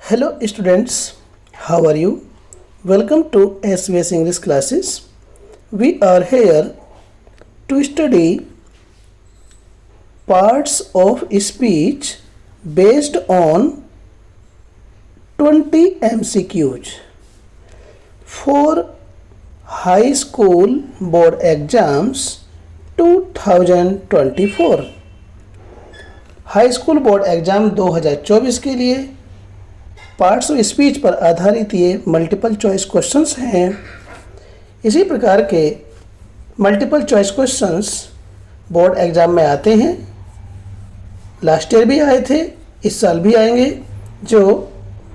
Hello students, how are you? Welcome to SBS English classes. We are here to study parts of speech based on 20 MCQs for high school board exams 2024. High school board exam 2024 के लिए parts of speech पर आधारित ये multiple choice questions हैं। इसी प्रकार के multiple choice questions board exam में आते हैं। लास्ट ईयर भी आए थे, इस साल भी आएंगे, जो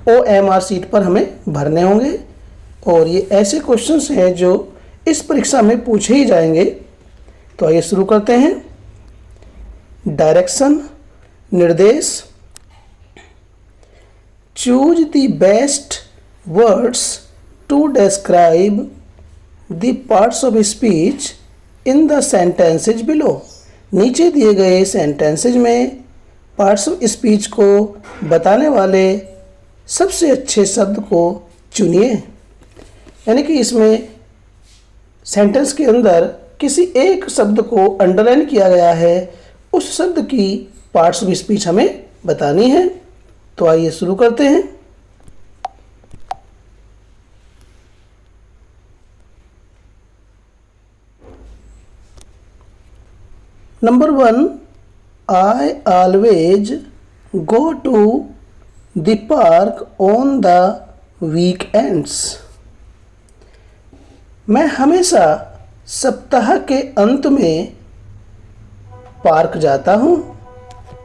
OMR सीट पर हमें भरने होंगे। और ये ऐसे क्वेश्चंस हैं जो इस परीक्षा में पूछे ही जाएंगे। तो आइए शुरू करते हैं। डायरेक्शन, निर्देश। Choose the best words to describe the parts of speech in the sentences below. नीचे दिए गए सेंटेंसेज में पार्ट्स ऑफ स्पीच को बताने वाले सबसे अच्छे शब्द को चुनिए। यानी कि इसमें सेंटेंस के अंदर किसी एक शब्द को अंडरलाइन किया गया है, उस शब्द की पार्ट्स ऑफ स्पीच हमें बतानी है। तो आइए शुरू करते हैं। Number 1, I always go to the park on the weekends. मैं हमेशा सप्ताह के अंत में पार्क जाता हूँ।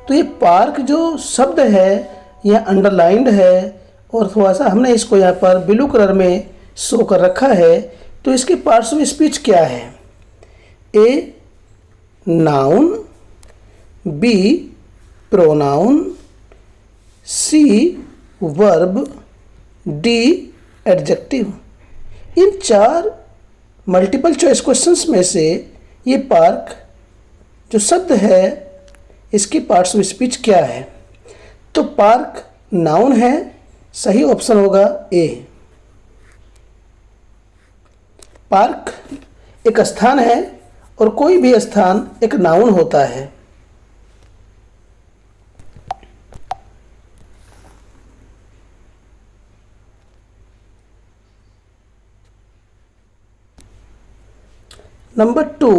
तो ये पार्क जो शब्द है यह अंडरलाइंड है और थोड़ा सा हमने इसको यहाँ पर ब्लू कलर में शो कर रखा है। तो इसके पार्ट्स ऑफ स्पीच क्या है? ए, नाउन, बी, प्रोनाउन, सी, वर्ब, डी, एडजेक्टिव। इन 4 मल्टीपल चॉइस क्वेश्चंस में से ये पार्क जो शब्द है इसकी पार्ट्स ऑफ स्पीच क्या है? तो पार्क नाउन है, सही ऑप्शन होगा ए। पार्क एक स्थान है और कोई भी स्थान एक नाउन होता है। Number 2,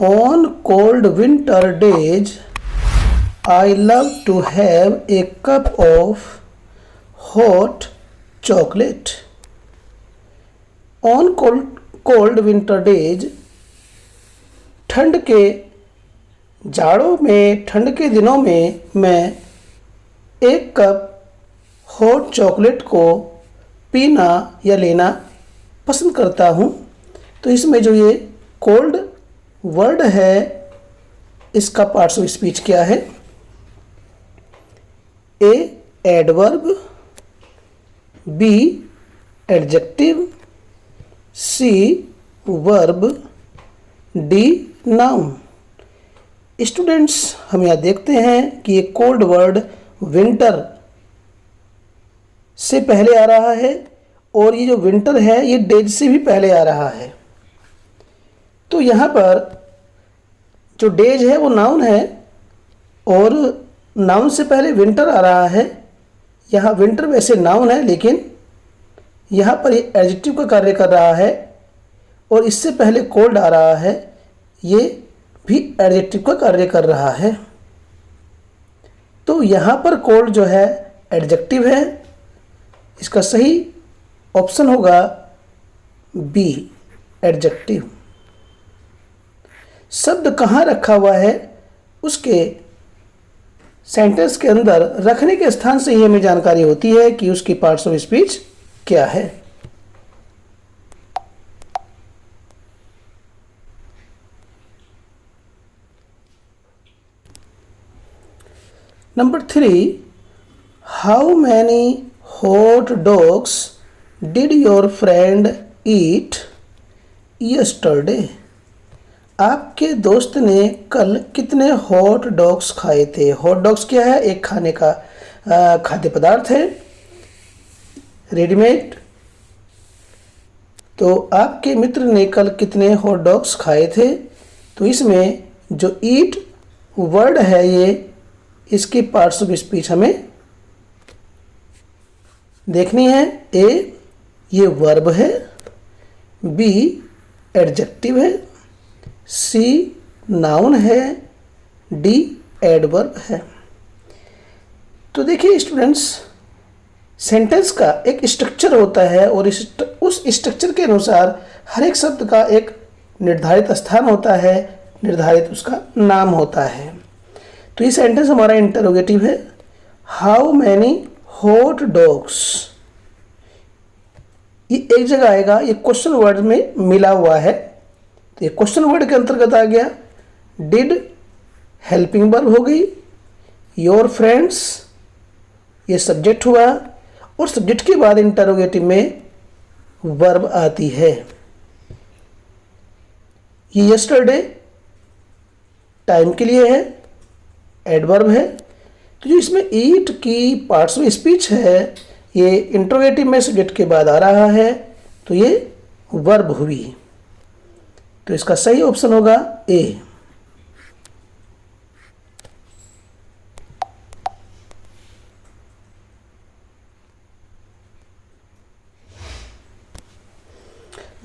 on cold winter days I love to have a cup of hot chocolate. On cold winter days, ठंड के जाड़ों में, ठंड के दिनों में मैं एक कप हॉट चॉकलेट को पीना या लेना पसंद करता हूँ। तो इसमें जो ये कोल्ड वर्ड है इसका पार्ट्स ऑफ स्पीच क्या है? ए, एडवर्ब, बी, एडजेक्टिव, सी, वर्ब, डी, नाउन। स्टूडेंट्स, हम यहाँ देखते हैं कि ये कोल्ड वर्ड विंटर से पहले आ रहा है और ये जो विंटर है ये डेज से भी पहले आ रहा है। तो यहाँ पर जो डेज है वो नाउन है और नाउन से पहले विंटर आ रहा है। यहाँ विंटर वैसे नाउन है लेकिन यहाँ पर ये एडजेक्टिव का कार्य कर रहा है और इससे पहले कोल्ड आ रहा है, ये भी एडजेक्टिव का कार्य कर रहा है। तो यहाँ पर कोल्ड जो है एडजेक्टिव है। इसका सही ऑप्शन होगा बी, एडजेक्टिव। शब्द कहाँ रखा हुआ है उसके सेंटेंस के अंदर रखने के स्थान से ही हमें जानकारी होती है कि उसकी पार्ट्स ऑफ स्पीच क्या है। Number 3, how many hot dogs did your friend eat yesterday? आपके दोस्त ने कल कितने हॉट डॉग्स खाए थे? हॉट डॉग्स क्या है? एक खाने का खाद्य पदार्थ है, रेडीमेड। तो आपके मित्र ने कल कितने हॉट डॉग्स खाए थे? तो इसमें जो ईट वर्ड है ये इसकी पार्ट्स ऑफ स्पीच हमें देखनी है। ए ये वर्ब है, बी एडजेक्टिव है, सी नाउन है, डी एडवर्ब है। तो देखिए स्टूडेंट्स, सेंटेंस का एक स्ट्रक्चर होता है और उस स्ट्रक्चर के अनुसार हर एक शब्द का एक निर्धारित स्थान होता है, निर्धारित उसका नाम होता है। तो ये सेंटेंस हमारा इंटरोगेटिव है। हाउ मैनी हॉट डॉग्स, ये एक जगह आएगा, ये क्वेश्चन वर्ड में मिला हुआ है, तो ये क्वेश्चन वर्ड के अंतर्गत आ गया। डिड हेल्पिंग वर्ब हो गई, योर फ्रेंड्स ये सब्जेक्ट हुआ, और सब्जेक्ट के बाद इंटरोगेटिव में वर्ब आती है। ये यस्टरडे टाइम के लिए है, एडवर्ब है। तो जो इसमें ईट की पार्ट्स ऑफ स्पीच है ये इंटरोगेटिव में सब्जेक्ट के बाद आ रहा है, तो ये वर्ब हुई। तो इसका सही ऑप्शन होगा A.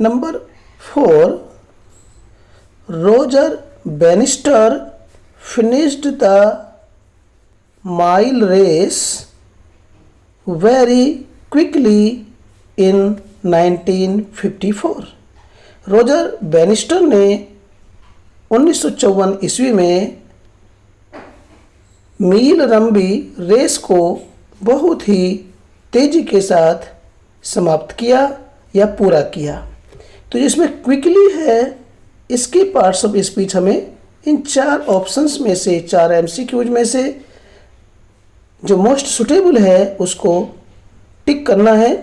Number 4, Roger Bannister finished the mile race very quickly in 1954। Roger Bannister ने 1954 ईस्वी में मील लंबी रेस को बहुत ही तेजी के साथ समाप्त किया या पूरा किया। तो जिसमें क्विकली है, इसकी पार्ट्स ऑफ स्पीच हमें इन 4 ऑप्शंस में से, 4 एमसीक्यूज में से जो मोस्ट सुटेबल है उसको टिक करना है।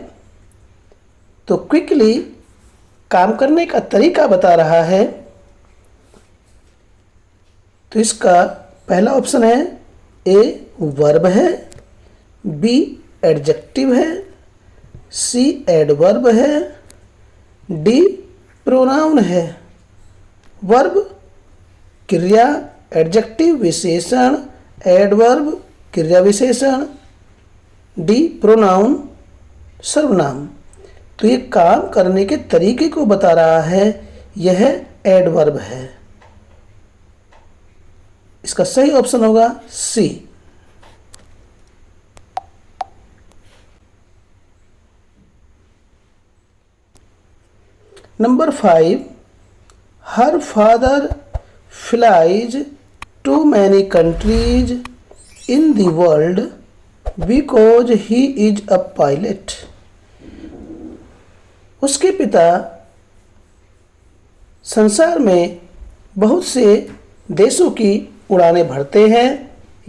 तो क्विकली काम करने का तरीका बता रहा है, तो इसका पहला ऑप्शन है ए वर्ब है, बी एडजेक्टिव है, सी एडवर्ब है, डी प्रोनाउन है। वर्ब क्रिया, एडजेक्टिव विशेषण, एडवर्ब क्रिया विशेषण, डी प्रोनाउन सर्वनाम। तो ये काम करने के तरीके को बता रहा है, यह एडवर्ब है। इसका सही ऑप्शन होगा C. Number 5, her father flies to many countries in the world because he is a pilot. उसके पिता संसार में बहुत से देशों की उड़ानें भरते हैं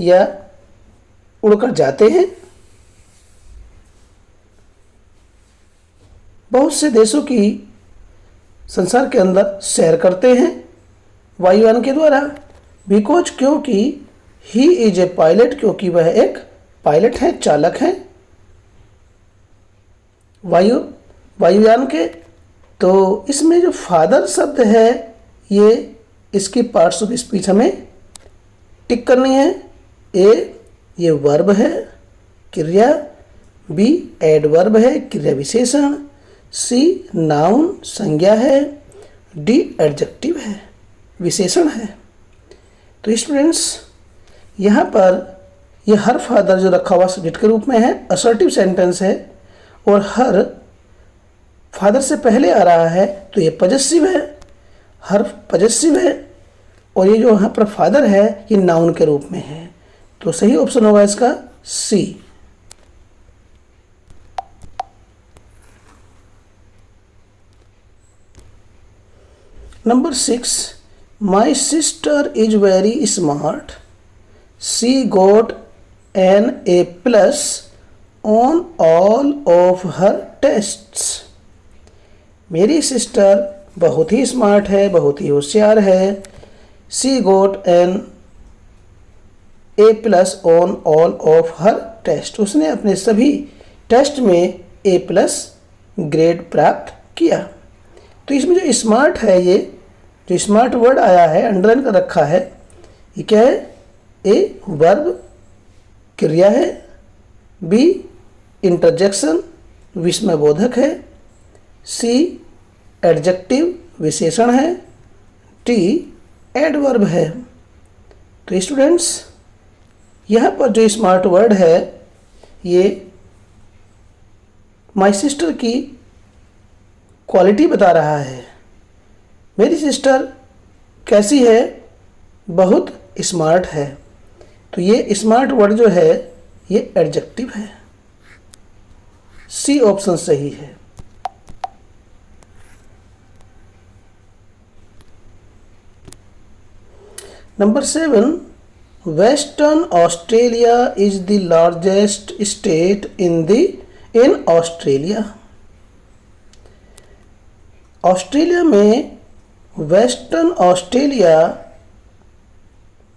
या उड़कर जाते हैं। बहुत से देशों की संसार के अंदर सैर करते हैं वायुयान के द्वारा। बिकॉज क्योंकि, ही इज ए पायलट क्योंकि वह एक पायलट है, चालक हैं वायुयान के। तो इसमें जो फादर शब्द है ये इसकी पार्ट्स ऑफ स्पीच हमें टिक करनी है। ए ये वर्ब है क्रिया, बी एडवर्ब है क्रिया विशेषण, सी नाउन संज्ञा है, डी एडजेक्टिव है विशेषण है। तो स्टूडेंट्स यहाँ पर ये हर फादर जो रखा हुआ सब्जेक्ट के रूप में है, असर्टिव सेंटेंस है, और हर फादर से पहले आ रहा है तो ये पजेसिव है, हर पजेसिव है, और ये जो यहाँ पर फादर है ये नाउन के रूप में है। तो सही ऑप्शन होगा इसका C. Number 6, my sister is very smart, she got an A+ on all of her tests. मेरी सिस्टर बहुत ही स्मार्ट है, बहुत ही होशियार है। She got an A plus on all of her test. उसने अपने सभी टेस्ट में ए प्लस ग्रेड प्राप्त किया। तो इसमें जो स्मार्ट है, ये जो स्मार्ट वर्ड आया है अंडरलाइन कर रखा है, ये क्या है? ए वर्ब क्रिया है, बी इंटरजेक्शन विस्मय बोधक है, सी एडजेक्टिव विशेषण है, टी एडवर्ब है। तो स्टूडेंट्स यहाँ पर जो स्मार्ट वर्ड है ये माय सिस्टर की क्वालिटी बता रहा है। मेरी सिस्टर कैसी है? बहुत स्मार्ट है। तो ये स्मार्ट वर्ड जो है ये एडजेक्टिव है। सी ऑप्शन सही है। Number 7, western Australia is the largest state in Australia. Australia में वेस्टर्न ऑस्ट्रेलिया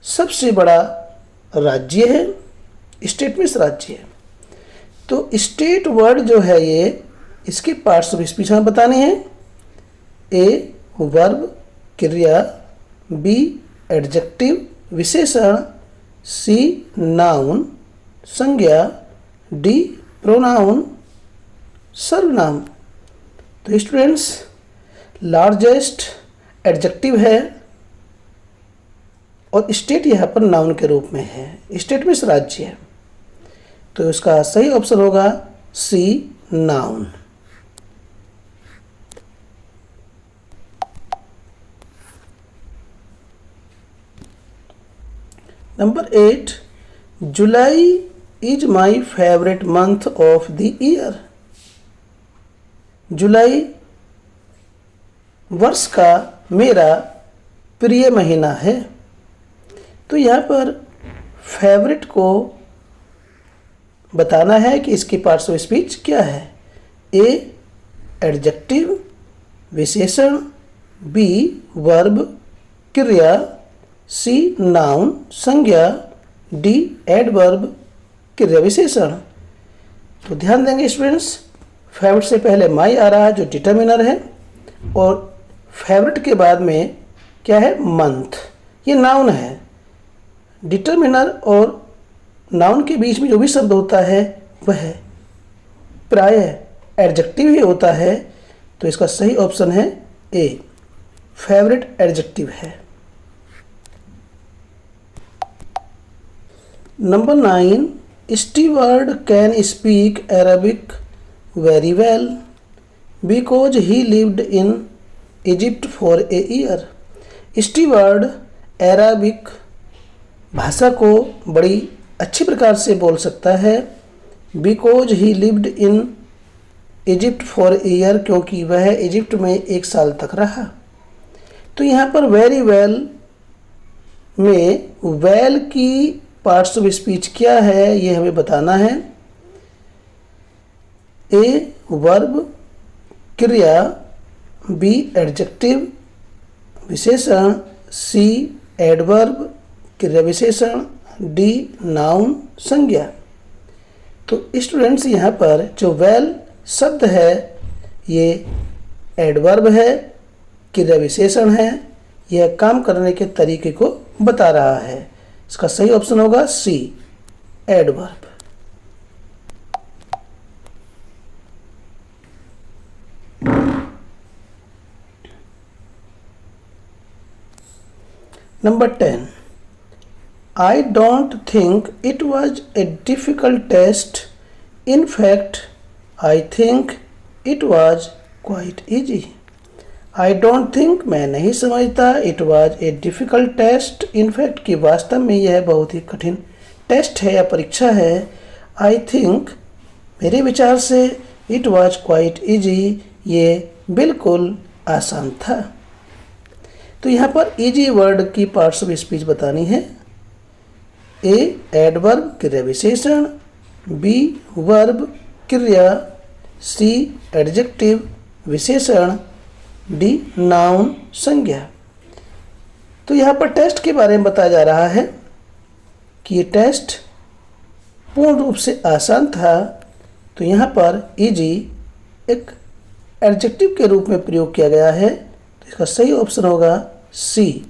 सबसे बड़ा राज्य है, स्टेट मीन्स राज्य है। तो स्टेट वर्ड जो है ये इसके पार्ट्स ऑफ स्पीच हमें बताने हैं। ए वर्ब क्रिया, बी एडजेक्टिव विशेषण, सी नाउन संज्ञा, डी प्रोनाउन सर्वनाम। तो स्टूडेंट्स लार्जेस्ट एडजेक्टिव है और स्टेट यहाँ पर नाउन के रूप में है। स्टेट मीन्स राज्य है। तो इसका सही ऑप्शन होगा C noun. Number 8, July is my favourite month of the year. जुलाई वर्ष का मेरा प्रिय महीना है। तो यहाँ पर फेवरेट को बताना है कि इसकी पार्ट्स ऑफ स्पीच क्या है। ए एडजेक्टिव विशेषण, बी वर्ब क्रिया, सी नाउन संज्ञा, डी एडवर्ब क्रिया विशेषण। तो ध्यान देंगे स्टूडेंट्स, फेवरेट से पहले माई आ रहा है जो डिटर्मिनर है, और फेवरेट के बाद में क्या है? मंथ। ये नाउन है। डिटर्मिनर और नाउन के बीच में जो भी शब्द होता है वह प्रायः एडजेक्टिव ही होता है। तो इसका सही ऑप्शन है ए, फेवरेट एडजेक्टिव है। Number 9, steward can speak Arabic very well because he lived in Egypt for a year. Steward Arabic भाषा को बड़ी अच्छी प्रकार से बोल सकता है। Because he lived in Egypt for a year, क्योंकि वह इजिप्ट में 1 साल तक रहा। तो यहाँ पर वेरी वेल में वेल की पार्ट्स ऑफ स्पीच क्या है ये हमें बताना है। ए वर्ब क्रिया, बी एडजेक्टिव विशेषण, सी एडवर्ब क्रिया विशेषण, डी नाउन संज्ञा। तो स्टूडेंट्स यहाँ पर जो वेल शब्द है ये एडवर्ब है, क्रिया विशेषण है, यह काम करने के तरीके को बता रहा है। इसका सही ऑप्शन होगा सी adverb. Number 10, I don't think it was a difficult test. In fact, I think it was quite easy. I don't think, मैं नहीं समझता, it was a difficult test. In fact, कि वास्तव में यह बहुत ही कठिन टेस्ट है या परीक्षा है। I think, मेरे विचार से, it was quite easy, ये बिल्कुल आसान था। तो यहाँ पर इजी वर्ड की पार्ट्स ऑफ स्पीच बतानी है। ए एडवर्ब क्रिया विशेषण, बी वर्ब क्रिया, सी एडजेक्टिव विशेषण, डी नाउन संज्ञा। तो यहाँ पर टेस्ट के बारे में बताया जा रहा है कि ये टेस्ट पूर्ण रूप से आसान था, तो यहाँ पर इजी एक एडजेक्टिव के रूप में प्रयोग किया गया है, तो इसका सही ऑप्शन होगा C.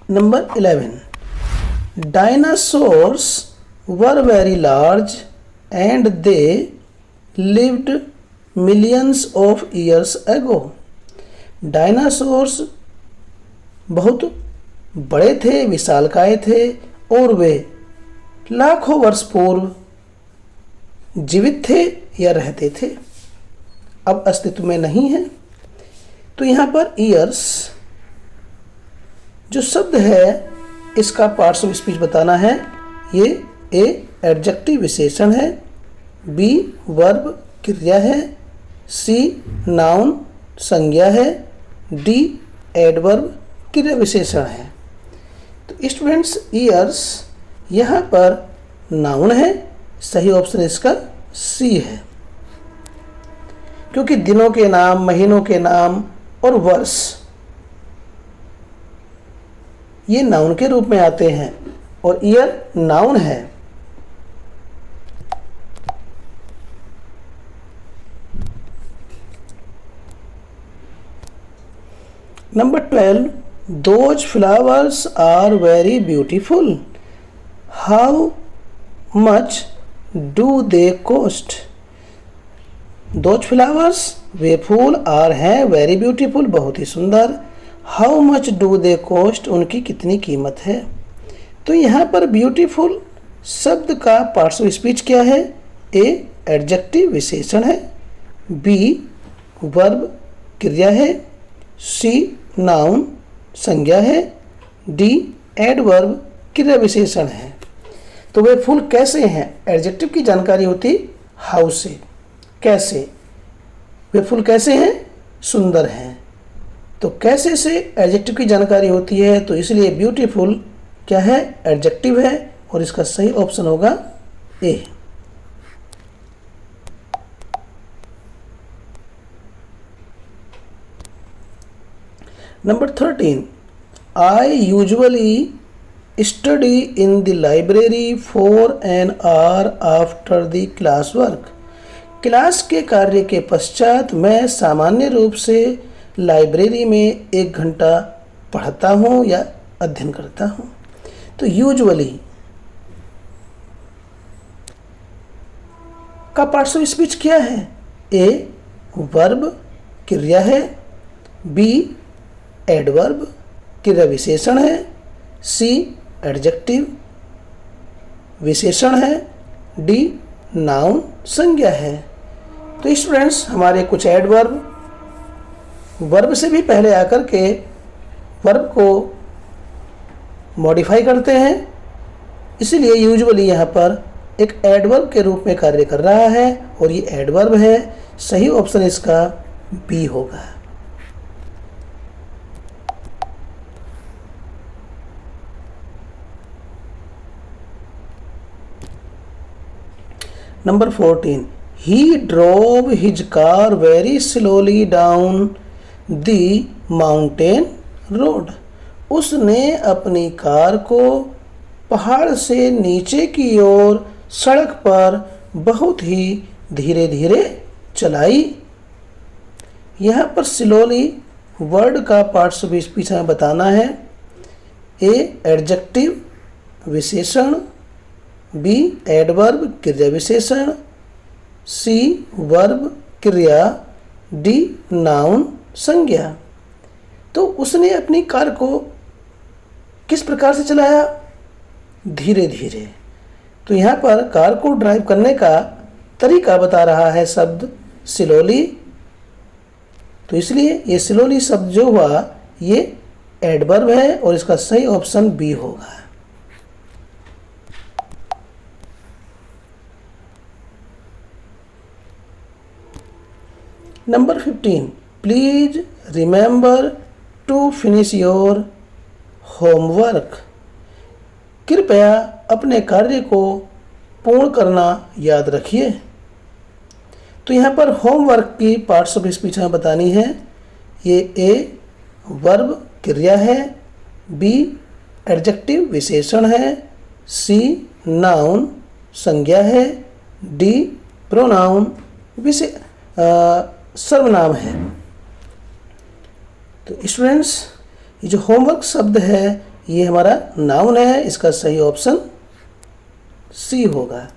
Number 11, dinosaurs were very large and they lived millions of years ago. Dinosaurs बहुत बड़े थे, विशालकाय थे और वे लाखों वर्ष पूर्व जीवित थे या रहते थे, अब अस्तित्व में नहीं है। तो यहाँ पर ईयर्स जो शब्द है इसका पार्ट्स ऑफ स्पीच बताना है। ये ए एडजेक्टिव विशेषण है, बी वर्ब क्रिया है, सी नाउन संज्ञा है, डी एडवर्ब क्रिया विशेषण है। तो स्टूडेंट्स ईयर्स यहाँ पर नाउन है, सही ऑप्शन इसका सी है, क्योंकि दिनों के नाम, महीनों के नाम और वर्ष ये नाउन के रूप में आते हैं और ईयर नाउन है। Number 12, those flowers are very beautiful, how much do they cost. Those flowers वे फूल आर हैं वेरी ब्यूटीफुल बहुत ही सुंदर, how much do they cost उनकी कितनी कीमत है। तो यहाँ पर ब्यूटीफुल शब्द का पार्ट्स ऑफ स्पीच क्या है? ए एडजेक्टिव विशेषण है, बी वर्ब क्रिया है, सी नाउन संज्ञा है, डी एडवर्ब क्रिया विशेषण है। तो वे फूल कैसे हैं, एडजेक्टिव की जानकारी होती हाउ से, कैसे, वे फूल कैसे हैं, सुंदर हैं। तो कैसे से एडजेक्टिव की जानकारी होती है, तो इसलिए ब्यूटीफुल क्या है, एडजेक्टिव है और इसका सही ऑप्शन होगा A. Number 13, I usually study in the library for an hour after the class work. Class के कार्य के पश्चात मैं सामान्य रूप से लाइब्रेरी में 1 घंटा पढ़ता हूँ या अध्ययन करता हूँ। तो यूजुअली का पार्ट्स ऑफ स्पीच क्या है? ए वर्ब क्रिया है, बी एडवर्ब क्रिया विशेषण है, सी एडजेक्टिव विशेषण है, डी नाउन संज्ञा है। तो स्टूडेंट्स हमारे कुछ एडवर्ब वर्ब से भी पहले आकर के वर्ब को मॉडिफाई करते हैं, इसीलिए यूजुअली यहाँ पर एक एडवर्ब के रूप में कार्य कर रहा है और ये एडवर्ब है। सही ऑप्शन इसका बी होगा। Number 14, he drove his car very slowly down the mountain road। उसने अपनी कार को पहाड़ से नीचे की ओर सड़क पर बहुत ही धीरे धीरे चलाई। यहाँ पर स्लोली वर्ड का पार्ट्स ऑफ स्पीच हमें बताना है। ए एडजेक्टिव विशेषण, बी एडवर्ब क्रिया विशेषण, सी वर्ब क्रिया, डी नाउन संज्ञा। तो उसने अपनी कार को किस प्रकार से चलाया? धीरे धीरे। तो यहाँ पर कार को ड्राइव करने का तरीका बता रहा है शब्द स्लोली, तो इसलिए ये स्लोली शब्द जो हुआ ये एडवर्ब है और इसका सही ऑप्शन बी होगा। Number 15, please remember to finish your homework. कृपया अपने कार्य को पूर्ण करना याद रखिए। तो यहाँ पर होमवर्क की पार्ट्स ऑफ स्पीच हमें बतानी है। ये ए वर्ब क्रिया है, बी एडजेक्टिव विशेषण है, सी नाउन संज्ञा है, डी प्रोनाउन सर्वनाम है। तो स्टूडेंट्स, ये जो होमवर्क शब्द है ये हमारा नाउन है, इसका सही ऑप्शन सी होगा।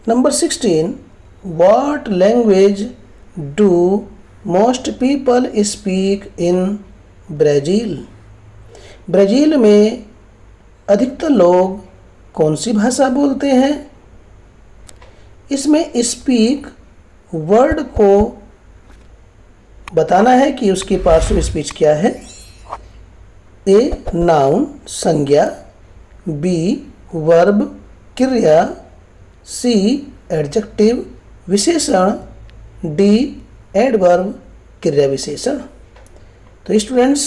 Number 16, what language do most people speak in Brazil? Brazil में अधिकतर लोग कौन सी भाषा बोलते हैं? इसमें स्पीक वर्ड को बताना है कि उसकी पार्ट्स ऑफ स्पीच क्या है। ए नाउन संज्ञा, बी वर्ब क्रिया, सी एडजेक्टिव विशेषण, डी एडवर्ब क्रिया विशेषण। तो स्टूडेंट्स,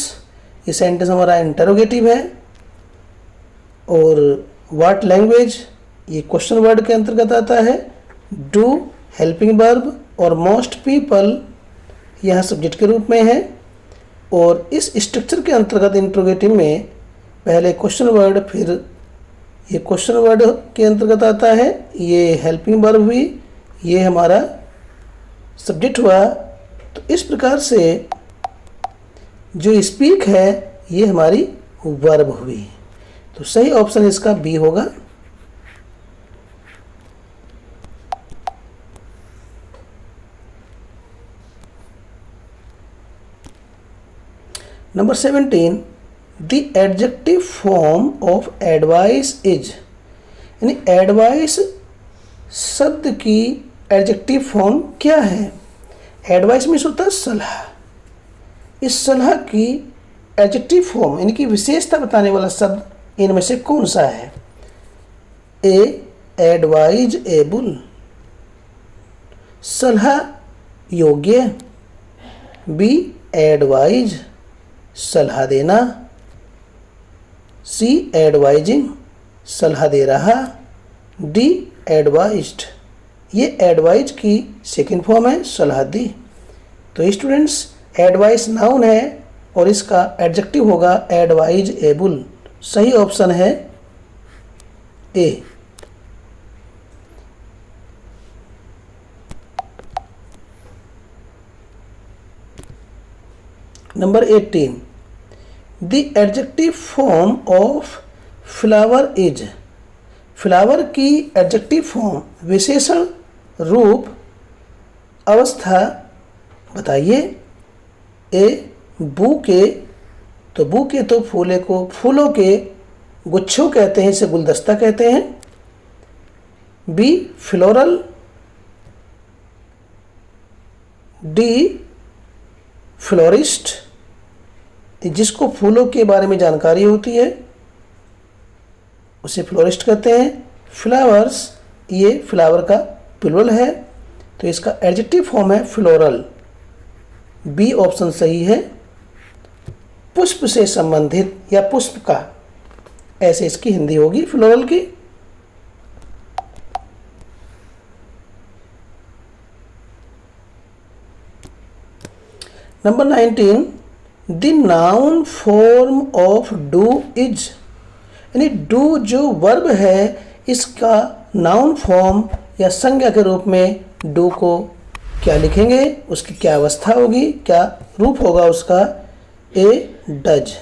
ये सेंटेंस हमारा इंटरोगेटिव है और व्हाट लैंग्वेज ये क्वेश्चन वर्ड के अंतर्गत आता है। डू हेल्पिंग वर्ब और मोस्ट पीपल यहाँ सब्जेक्ट के रूप में है। और इस स्ट्रक्चर के अंतर्गत इंट्रोगेटिव में पहले क्वेश्चन वर्ड, फिर ये क्वेश्चन वर्ड के अंतर्गत आता है, ये हेल्पिंग वर्ब हुई, ये हमारा सब्जेक्ट हुआ। तो इस प्रकार से जो स्पीक है ये हमारी वर्ब हुई। तो सही ऑप्शन इसका बी होगा। Number 17, the adjective form of advice is, यानी एडवाइस शब्द की एडजेक्टिव फॉर्म क्या है? एडवाइस मीन्स होता है सलाह। इस सलाह की एडजेक्टिव फॉर्म यानी कि विशेषता बताने वाला शब्द इनमें से कौन सा है? ए एडवाइज एबल, सलाह योग्य, बी एडवाइज सलाह देना, सी एडवाइजिंग सलाह दे रहा, डी एडवाइज्ड ये एडवाइज की सेकंड फॉर्म है, सलाह दी। तो स्टूडेंट्स, एडवाइस नाउन है और इसका एडजेक्टिव होगा एडवाइज एबल। सही ऑप्शन है A. Number 18, the adjective form of flower is, flower की एडजेक्टिव फॉर्म विशेषण रूप अवस्था बताइए। ए बूके, तो बूके तो फूले को फूलों के गुच्छों कहते हैं, इसे गुलदस्ता कहते हैं। बी फ्लोरल, डी फ्लोरिस्ट, जिसको फूलों के बारे में जानकारी होती है उसे फ्लोरिस्ट कहते हैं। फ्लावर्स ये फ्लावर का प्लूरल है, तो इसका एडजेक्टिव फॉर्म है फ्लोरल। बी ऑप्शन सही है। पुष्प से संबंधित या पुष्प का, ऐसे इसकी हिंदी होगी फ्लोरल की। Number 19, the noun form of do is, यानी डू जो वर्ब है इसका नाउन फॉर्म या संज्ञा के रूप में डू को क्या लिखेंगे, उसकी क्या अवस्था होगी, क्या रूप होगा उसका? ए डज,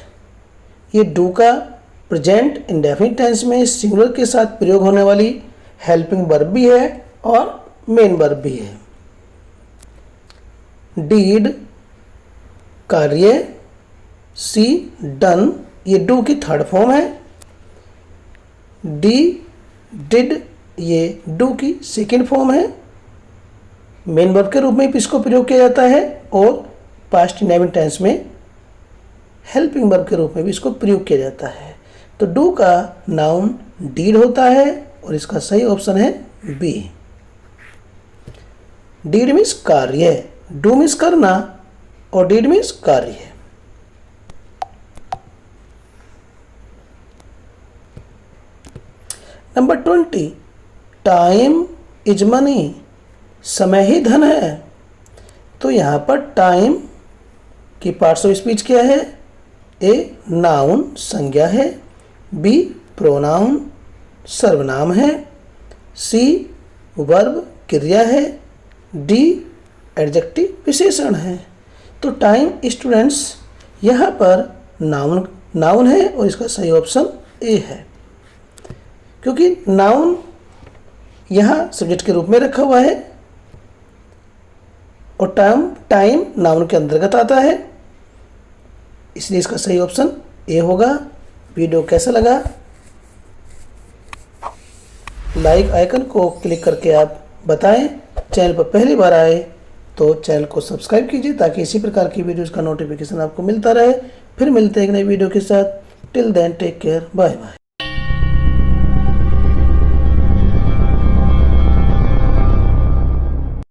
ये डू का प्रेजेंट इंडेफिनिट टेंस में सिंगुलर के साथ प्रयोग होने वाली हेल्पिंग वर्ब भी है और मेन वर्ब भी है। डीड कार्य, सी डन ये डू की थर्ड फॉर्म है। डी डिड ये डू की सेकेंड फॉर्म है। मेन वर्ब के रूप में भी इसको प्रयोग किया जाता है और पास्ट इंडेफिनिट टेंस में हेल्पिंग वर्ब के रूप में भी इसको प्रयोग किया जाता है। तो डू का नाउन डीड होता है और इसका सही ऑप्शन है बी। डीड मीन्स कार्य, डू मीन्स करना और डीड मीन्स कार्य। नंबर 20, टाइम इज मनी, समय ही धन है। तो यहाँ पर टाइम की पार्ट्स ऑफ स्पीच क्या है? ए, नाउन संज्ञा है, बी, प्रोनाउन सर्वनाम है, सी, वर्ब क्रिया है, डी, एडजेक्टिव विशेषण है। तो टाइम स्टूडेंट्स यहाँ पर नाउन है और इसका सही ऑप्शन ए है, क्योंकि नाउन यहाँ सब्जेक्ट के रूप में रखा हुआ है और टाइम नाउन के अंतर्गत आता है, इसलिए इसका सही ऑप्शन ए होगा। वीडियो कैसा लगा? लाइक आइकन को क्लिक करके आप बताएं। चैनल पर पहली बार आए तो चैनल को सब्सक्राइब कीजिए ताकि इसी प्रकार की वीडियोज़ का नोटिफिकेशन आपको मिलता रहे। फिर मिलते हैं एक नई वीडियो के साथ। Till then take care, bye bye.